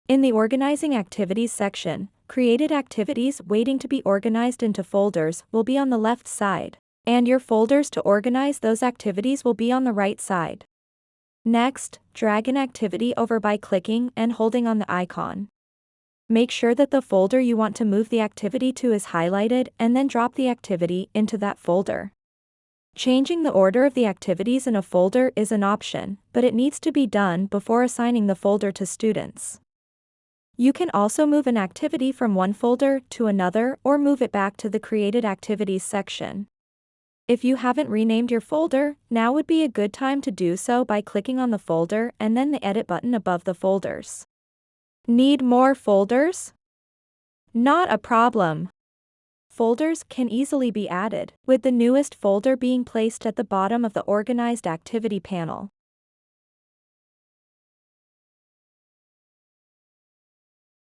In the Organizing Activities section, created activities waiting to be organized into folders will be on the left side, and your folders to organize those activities will be on the right side. Next, drag an activity over by clicking and holding on the icon. Make sure that the folder you want to move the activity to is highlighted and then drop the activity into that folder. Changing the order of the activities in a folder is an option, but it needs to be done before assigning the folder to students. You can also move an activity from one folder to another or move it back to the Created Activities section. If you haven't renamed your folder, now would be a good time to do so by clicking on the folder and then the Edit button above the folders. Need more folders? Not a problem. Folders can easily be added, with the newest folder being placed at the bottom of the Organized Activity panel.